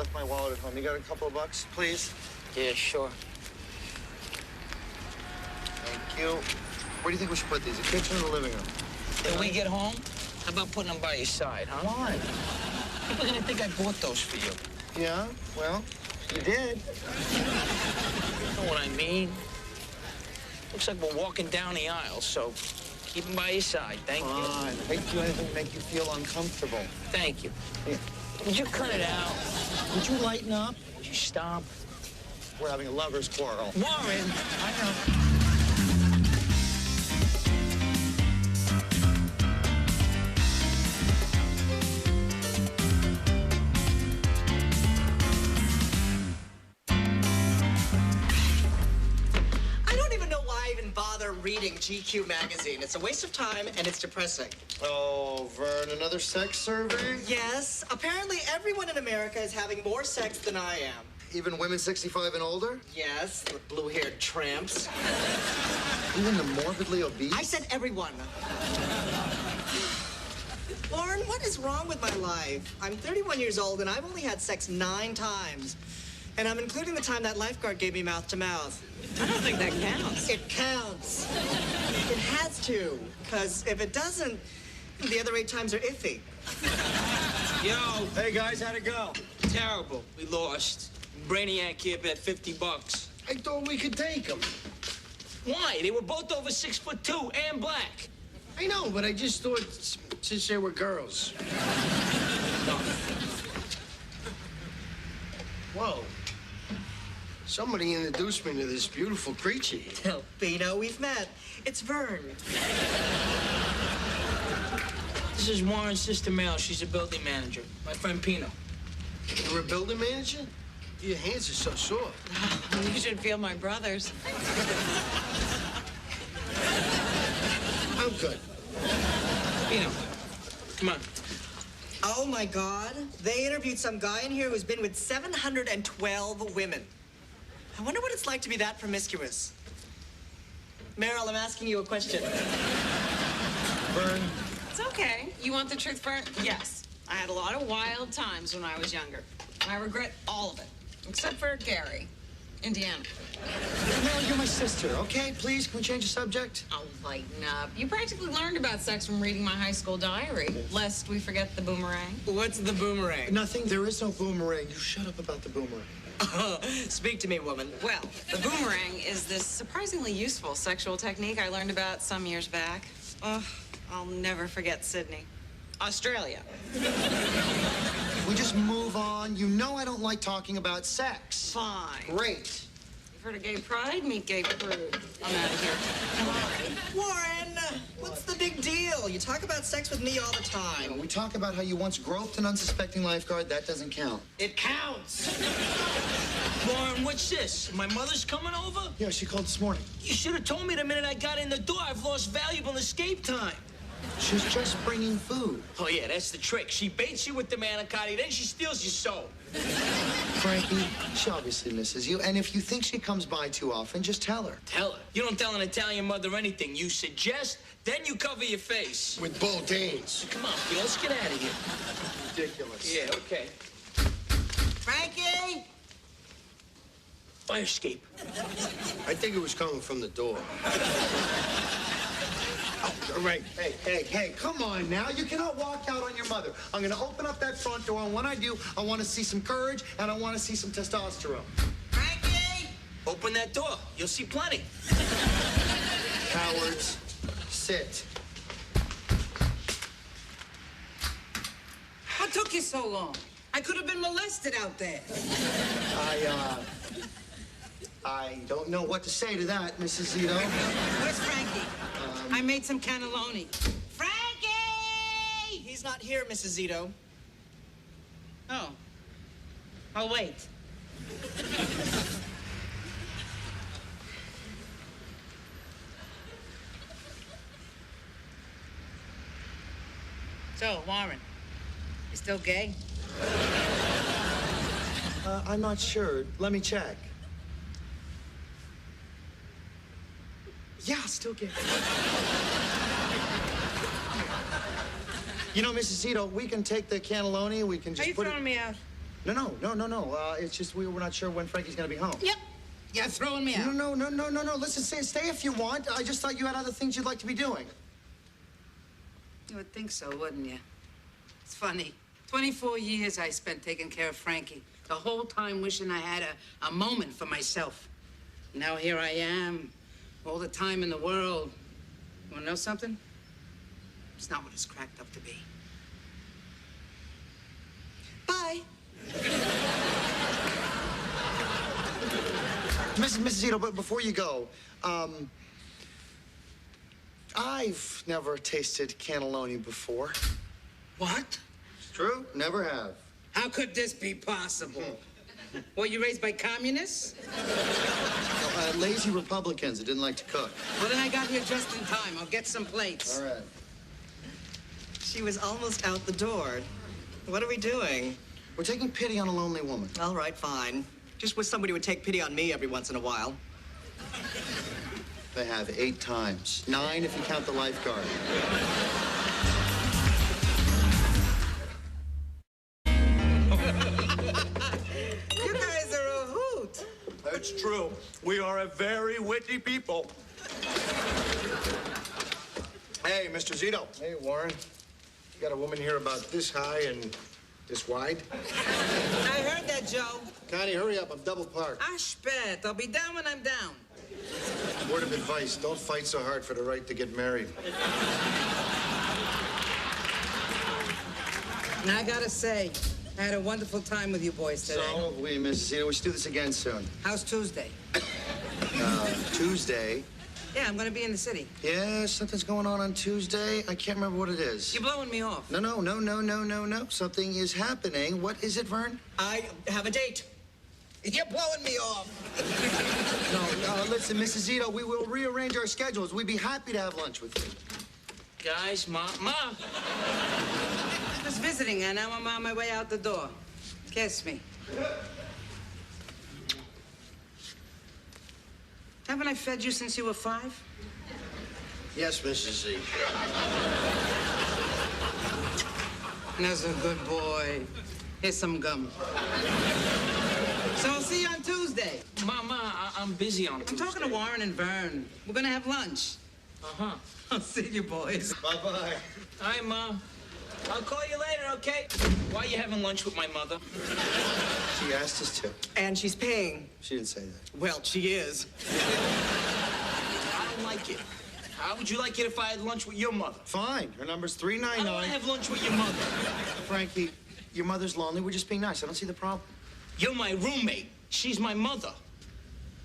left my wallet at home. You got a couple of bucks, please? Yeah, sure. Thank you. Where do you think we should put these? The kitchen or the living room? When we get home, how about putting them by your side, huh? Why? People are gonna think I bought those for you. Yeah, well, you did. You know what I mean? Looks like we're walking down the aisle, so keep them by your side. Thank you. Fine. I hate to do anything to make you feel uncomfortable. Thank you. Yeah. Would you cut it out? Would you lighten up? Would you stop? We're having a lover's quarrel. Warren! I know. Reading GQ magazine. It's a waste of time and it's depressing. Oh, Vern, another sex survey? Yes. Apparently everyone in America is having more sex than I am. Even women 65 and older? Yes, the blue-haired tramps. Even the morbidly obese? I said everyone. Warren, what is wrong with my life? I'm 31 years old and I've only had sex 9 times. And I'm including the time that lifeguard gave me mouth to mouth. I don't think that counts. It counts. It has to, because if it doesn't, the other 8 times are iffy. Yo! Hey, guys, how'd it go? Terrible. We lost. Brainiac here bet 50 bucks. I thought we could take them. Why? They were both over 6'2" and black. I know, but I just thought since they were girls. No. Whoa. Somebody introduced me to this beautiful creature. Oh, Pino, we've met. It's Vern. This is Warren's sister, Meryl. She's a building manager. My friend Pino. You're a building manager? Your hands are so soft. You should feel my brother's. I'm good. Pino, come on. Oh, my God. They interviewed some guy in here who's been with 712 women. I wonder what it's like to be that promiscuous. Meryl, I'm asking you a question. Vern? It's okay. You want the truth, Vern? Yes. I had a lot of wild times when I was younger. I regret all of it, except for Gary, Indiana. Meryl, you're my sister, okay? Please, can we change the subject? Oh, lighten up. You practically learned about sex from reading my high school diary, lest we forget the boomerang. What's the boomerang? Nothing. There is no boomerang. You shut up about the boomerang. Speak to me, woman. Well, the boomerang is this surprisingly useful sexual technique I learned about some years back. Ugh, I'll never forget Sydney. Australia. We just move on. You know I don't like talking about sex. Fine. Great. You've heard of gay pride? Meet gay prude. I'm out of here. Come on. Warren, what's the big deal? You talk about sex with me all the time. We talk about how you once groped an unsuspecting lifeguard. That doesn't count. It counts. Warren, what's this? My mother's coming over? Yeah, she called this morning. You should have told me the minute I got in the door. I've lost valuable escape time. She's just bringing food. Oh, yeah, that's the trick. She baits you with the manicotti, then she steals your soul. Frankie, she obviously misses you. And if you think she comes by too often, just tell her. Tell her. You don't tell an Italian mother anything. You suggest, then you cover your face. With both hands. Come on, Pino, let's get out of here. Ridiculous. Yeah, okay. Frankie? Fire escape. I think it was coming from the door. Oh, right. Hey, come on now. You cannot walk out on your mother. I'm going to open up that front door, and when I do, I want to see some courage, and I want to see some testosterone. Frankie? Open that door. You'll see plenty. Cowards, sit. What took you so long? I could have been molested out there. I don't know what to say to that, Mrs. Zito. Where's Frankie? I made some cannelloni. Frankie! He's not here, Mrs. Zito. Oh. I'll wait. So, Warren, you still gay? I'm not sure. Let me check. Yeah, still gay. You know, Mrs. Zito, we can take the cannelloni, we can just Are you put throwing it... me out? No. It's just we were not sure when Frankie's gonna be home. Yep. You're throwing me out. No. Listen, stay if you want. I just thought you had other things you'd like to be doing. You would think so, wouldn't you? It's funny. 24 years I spent taking care of Frankie. The whole time wishing I had a moment for myself. Now here I am, all the time in the world. You wanna know something? It's not what it's cracked up to be. Bye. Mrs. Zito, but before you go, I've never tasted cannelloni before. What? It's true, never have. How could this be possible? Were you raised by communists? Lazy Republicans that didn't like to cook. Well, then I got here just in time. I'll get some plates. All right. She was almost out the door. What are we doing? We're taking pity on a lonely woman. All right, fine. Just wish somebody would take pity on me every once in a while. They have 8 times. 9 if you count the lifeguard. You guys are a hoot. That's true. We are a very witty people. Hey, Mr. Zito. Hey, Warren. You got a woman here about this high and this wide? I heard that, Joe. Connie, hurry up. I'm double parked. I spät. I'll be down when I'm down. Word of advice, don't fight so hard for the right to get married. And I gotta say, I had a wonderful time with you boys today. So have we, Mrs. Zito. We should do this again soon. How's Tuesday? Tuesday. Yeah, I'm gonna be in the city. Yeah, something's going on Tuesday. I can't remember what it is. You're blowing me off. No. Something is happening. What is it, Vern? I have a date. You're blowing me off. No, listen, Mrs. Zito, we will rearrange our schedules. We'd be happy to have lunch with you. Guys, Ma. Just visiting, and now I'm on my way out the door. Kiss me. Haven't I fed you since you were 5? Yes, Mrs. Z. That's a good boy. Here's some gum. So I'll see you on Tuesday. Ma, I'm busy on I'm Tuesday. talking to Warren and Vern. We're gonna have lunch. Uh-huh. I'll see you boys. Bye-bye. Hi, Ma. I'll call you later, okay? Why are you having lunch with my mother? She asked us to. And she's paying. She didn't say that. Well, she is. I don't like it. How would you like it if I had lunch with your mother? Fine. Her number's I don't want 399. to have lunch with your mother. Frankie, your mother's lonely. We're just being nice. I don't see the problem. You're my roommate. She's my mother.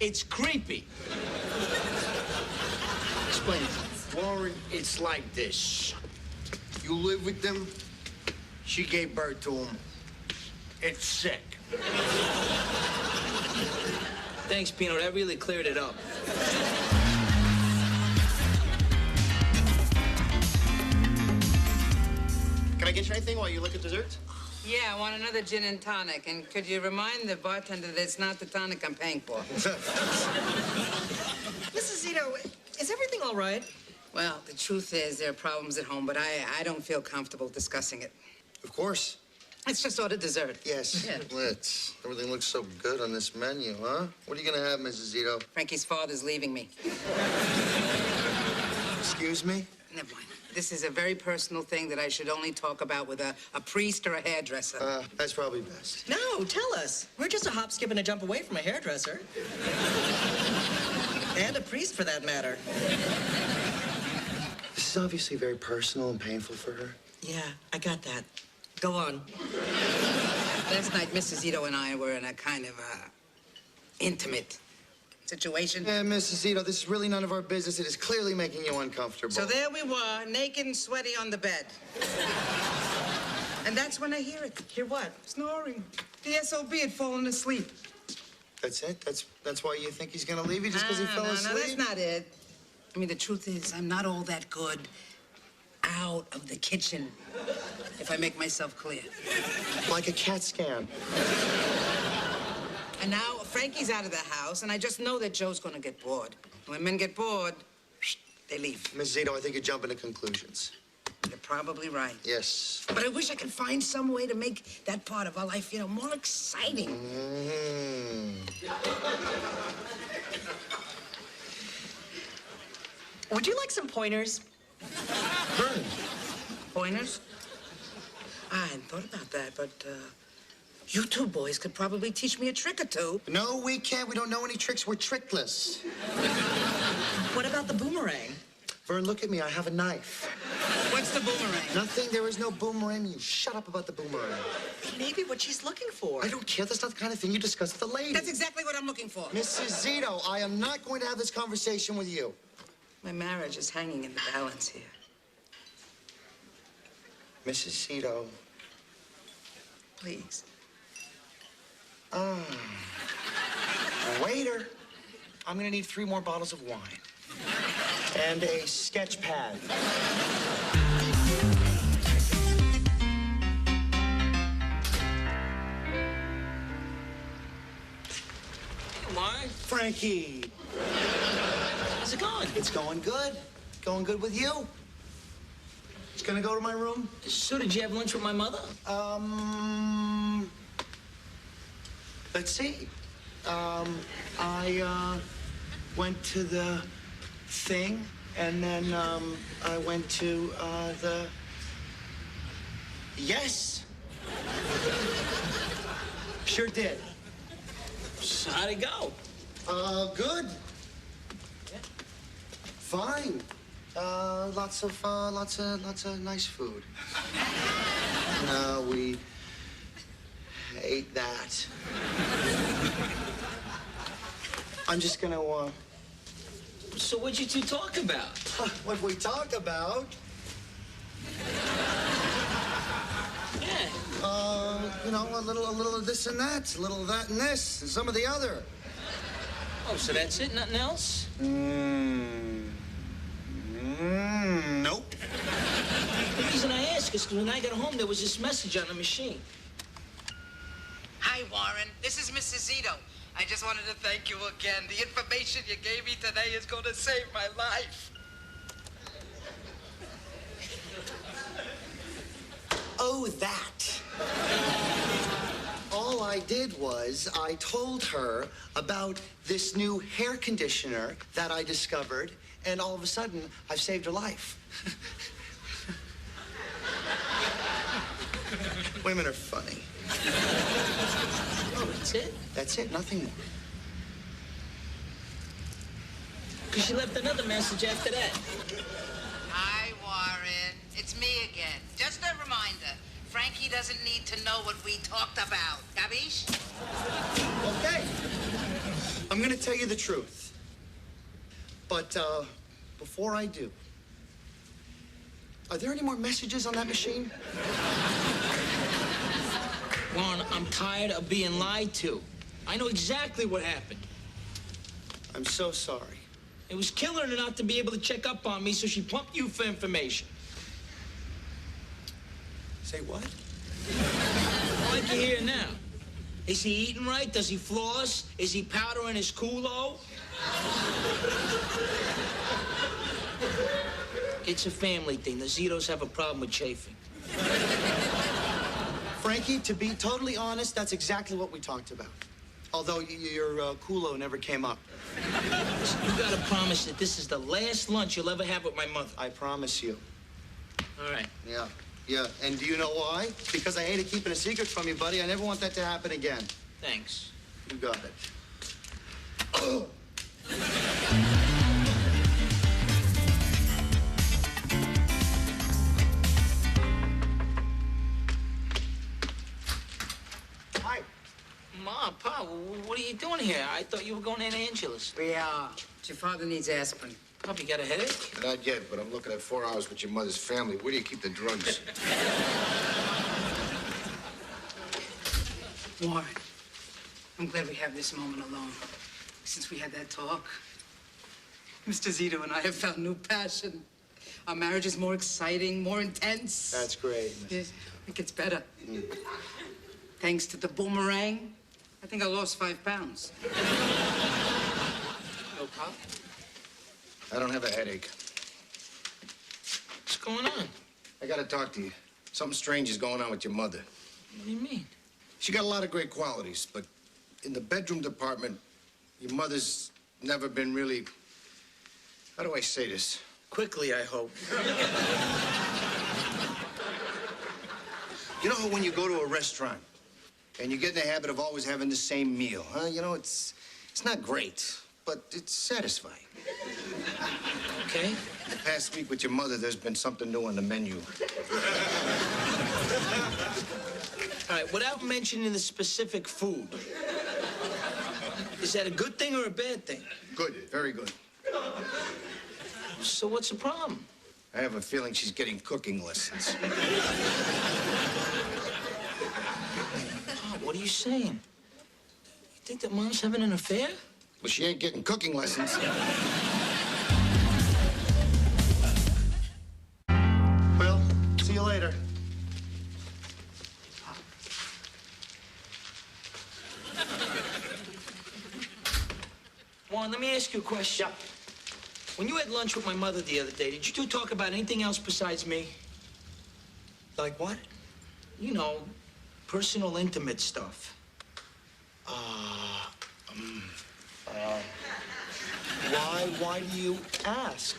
It's creepy. Explain it. Warren, it's like this. You live with them, she gave birth to him. It's sick. Thanks, Pino. That really cleared it up. Can I get you anything while you look at desserts? Yeah, I want another gin and tonic. And could you remind the bartender that it's not the tonic I'm paying for? Mrs. Zito, is everything all right? Well, the truth is there are problems at home, but I don't feel comfortable discussing it. Of course. Let's just order dessert. Yes. Yeah. Let's. Everything looks so good on this menu, huh? What are you gonna have, Mrs. Zito? Frankie's father's leaving me. Excuse me? Never mind. This is a very personal thing that I should only talk about with a priest or a hairdresser. That's probably best. No, tell us. We're just a hop, skip, and a jump away from a hairdresser. And a priest, for that matter. This is obviously very personal and painful for her. Yeah, I got that. Go on. Last night, Mrs. Zito and I were in a kind of intimate situation. Yeah, Mrs. Zito, this is really none of our business. It is clearly making you uncomfortable. So there we were, naked and sweaty on the bed. And that's when I hear it. Hear what? Snoring. The SOB had fallen asleep. That's it? That's why you think he's gonna leave you, just because he fell asleep? No, that's not it. I mean, the truth is, I'm not all that good out of the kitchen, if I make myself clear. Like a CAT scan. And now Frankie's out of the house, and I just know that Joe's gonna get bored. When men get bored, they leave. Mrs. Zito, I think you're jumping to conclusions. The probably right. Yes. But I wish I could find some way to make that part of our life, more exciting. Would you like some pointers? Vern. Pointers? I hadn't thought about that, but, you two boys could probably teach me a trick or two. No, we can't. We don't know any tricks. We're trickless. What about the boomerang? Vern, look at me. I have a knife. What's the boomerang? Nothing. There is no boomerang. You shut up about the boomerang. Maybe what she's looking for. I don't care. That's not the kind of thing you discuss with the lady. That's exactly what I'm looking for. Mrs. Zito, I am not going to have this conversation with you. My marriage is hanging in the balance here. Mrs. Zito. Please. Waiter, I'm gonna need 3 more bottles of wine. And a sketch pad. Come on. Frankie, How's it going? it's going good. Going good with you? Just gonna go to my room? So did you have lunch with my mother? Let's see. I went to the thing, and then I went to the... Yes. Sure did. So how'd it go? Good. Fine. Lots of nice food. No, we ate that. I'm just gonna, So what'd you two talk about? What we talk about? Yeah. A little of this and that, a little of that and this, and some of the other. Oh, so that's it? Nothing else? Nope. The reason I ask is because when I got home, there was this message on the machine. Hi, Warren. This is Mrs. Zito. I just wanted to thank you again. The information you gave me today is going to save my life. Oh, that. All I did was I told her about this new hair conditioner that I discovered, and all of a sudden, I've saved her life. Women are funny. Oh, that's it? That's it, nothing more. Because she left another message after that. Hi, Warren. It's me again. Just a reminder. Frankie doesn't need to know what we talked about. Capiche? Okay. I'm gonna tell you the truth. But, before I do, are there any more messages on that machine? Warren, I'm tired of being lied to. I know exactly what happened. I'm so sorry. It was killing her not to be able to check up on me, so she pumped you for information. Say what? I like to hear now. Is he eating right? Does he floss? Is he powdering his culo? It's a family thing. The Zitos have a problem with chafing. Frankie, to be totally honest, that's exactly what we talked about. Although your culo never came up. Listen, you gotta promise that this is the last lunch you'll ever have with my mother. I promise you. All right. Yeah. Yeah. And do you know why? Because I hated keeping a secret from you, buddy. I never want that to happen again. Thanks. You got it. Oh. Hi. Ma, Pa, what are you doing here? I thought you were going to Angela's. Yeah. Your father needs aspirin. Pop, you got a headache? Not yet, but I'm looking at 4 hours with your mother's family. Where do you keep the drugs? Warren, I'm glad we have this moment alone. Since we had that talk, Mr. Zito and I have found new passion. Our marriage is more exciting, more intense. That's great. It gets better. Thanks to the boomerang, I think I lost 5 pounds. No problem. I don't have a headache. What's going on? I gotta talk to you. Something strange is going on with your mother. What do you mean? She got a lot of great qualities, but in the bedroom department, your mother's never been really... How do I say this? Quickly, I hope. You know how when you go to a restaurant and you get in the habit of always having the same meal, huh? You know, it's not great, but it's satisfying. Okay. The past week with your mother, there's been something new on the menu. All right, without mentioning the specific food, is that a good thing or a bad thing? Good, very good. So what's the problem? I have a feeling she's getting cooking lessons. Oh, what are you saying? You think that Mom's having an affair? Well, she ain't getting cooking lessons. Well, see you later. Juan, let me ask you a question. Yeah. When you had lunch with my mother the other day, did you two talk about anything else besides me? Like what? You know, personal, intimate stuff. Why do you ask?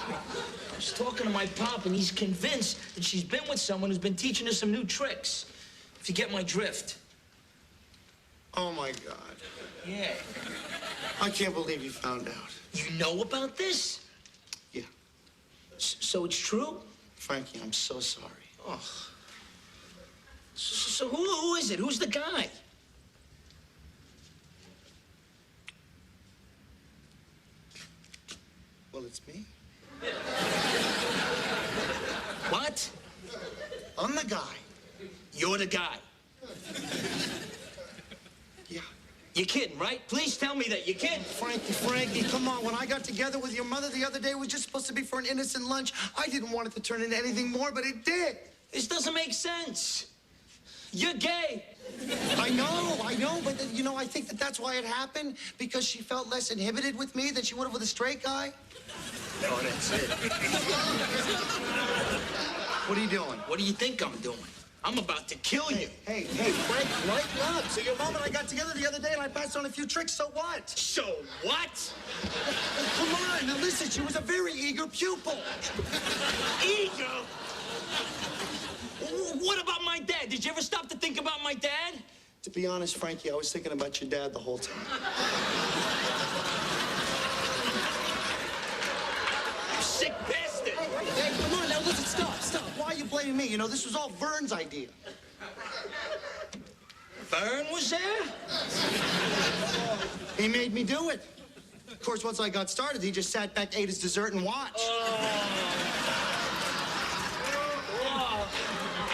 I was talking to my pop, and he's convinced that she's been with someone who's been teaching her some new tricks. If you get my drift. Oh, my God. Yeah. I can't believe you found out. You know about this? Yeah. So it's true? Frankie, I'm so sorry. Oh. So who is it? Who's the guy? Well, it's me. What? I'm the guy. You're the guy. Yeah. You're kidding, right? Please tell me that you're kidding. Frankie, come on. When I got together with your mother the other day, it was just supposed to be for an innocent lunch. I didn't want it to turn into anything more, but it did. This doesn't make sense. You're gay. I know, but you know, I think that's why it happened, because she felt less inhibited with me than she would have with a straight guy. Oh, that's it. What are you doing? What do you think I'm doing? I'm about to kill you. Hey, Frank, lighten up. So your mom and I got together the other day and I passed on a few tricks, so what? So what? Come on, now listen, she was a very eager pupil. Eager? What about my dad? Did you ever stop to think about my dad? To be honest, Frankie, I was thinking about your dad the whole time. You sick bastard. Hey, come on, now listen, stop. Why are you blaming me? You know, this was all Vern's idea. Vern was there? He made me do it. Of course, once I got started, he just sat back, ate his dessert, and watched.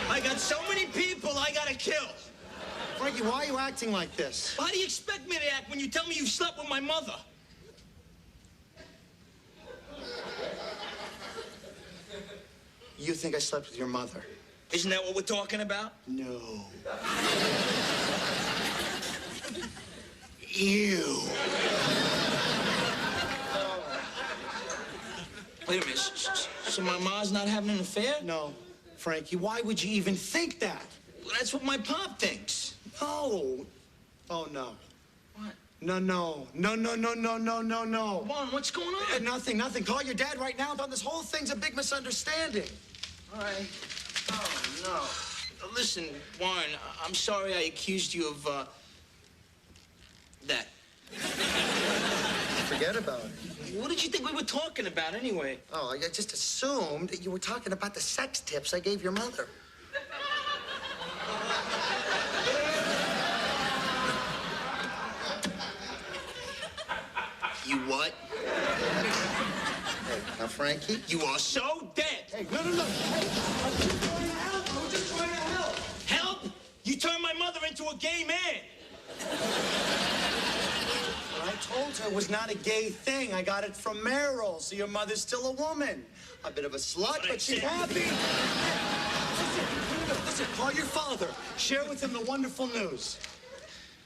I got so many people I gotta kill. Frankie, why are you acting like this? How do you expect me to act when you tell me you slept with my mother? You think I slept with your mother? Isn't that what we're talking about? No. Ew. Wait a minute. So my ma's not having an affair? No. Frankie, why would you even think that? Well, that's what my pop thinks. No. Oh, no. What? No. Juan, what's going on? Nothing. Call your dad right now. This whole thing's a big misunderstanding. All right. Oh, no. Listen, Warren, I'm sorry I accused you of, that. Forget about it. What did you think we were talking about anyway? Oh, I just assumed that you were talking about the sex tips I gave your mother. You what? Hey, now, Frankie? You are so dead. Hey, no. Hey, I was just trying to help. Help? You turned my mother into a gay man. I told her it was not a gay thing. I got it from Meryl, so your mother's still a woman. A bit of a slut, but she's happy. Listen, call your father. Share with him the wonderful news.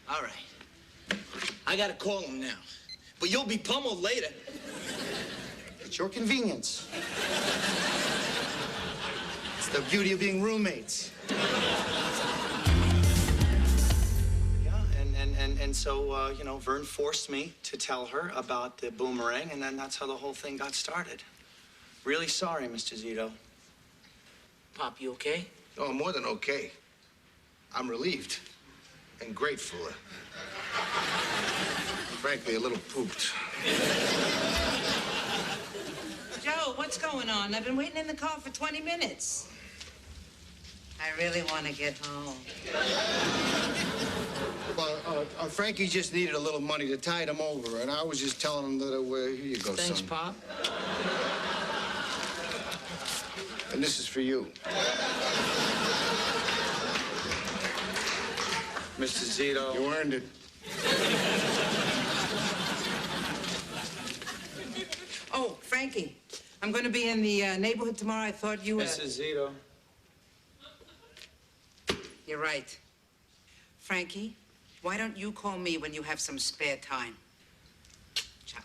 All right. I gotta call him now. But you'll be pummeled later. At your convenience. It's the beauty of being roommates. And so, you know, Vern forced me to tell her about the boomerang, and then that's how the whole thing got started. Really sorry, Mr. Zito. Pop, you okay? Oh, more than okay. I'm relieved and grateful. Frankly, a little pooped. Joe, what's going on? I've been waiting in the car for 20 minutes. I really want to get home. Well, Frankie just needed a little money to tide him over, and I was just telling him that, here you go, Thanks, son. Pop. And this is for you. Mr. Zito. You earned it. Oh, Frankie, I'm going to be in the neighborhood tomorrow. I thought you were... Mrs. Zito. You're right. Frankie, why don't you call me when you have some spare time? Ciao.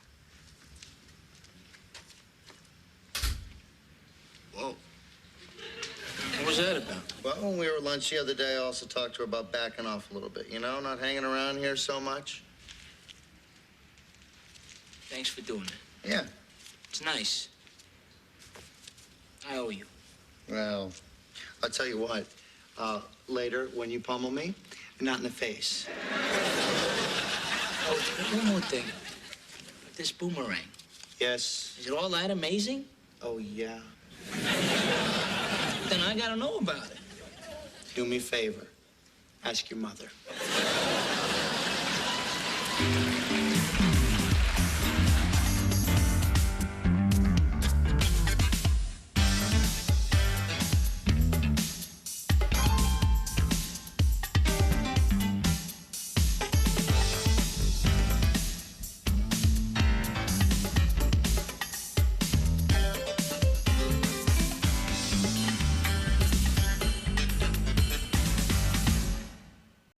Whoa. What was that about? Well, when we were at lunch the other day, I also talked to her about backing off a little bit, you know, not hanging around here so much. Thanks for doing it. Yeah. It's nice. I owe you. Well, I'll tell you what. Later, when you pummel me, not in the face. Oh, one more thing. This boomerang. Yes. Is it all that amazing? Oh, yeah. Then I gotta know about it. Do me a favor. Ask your mother.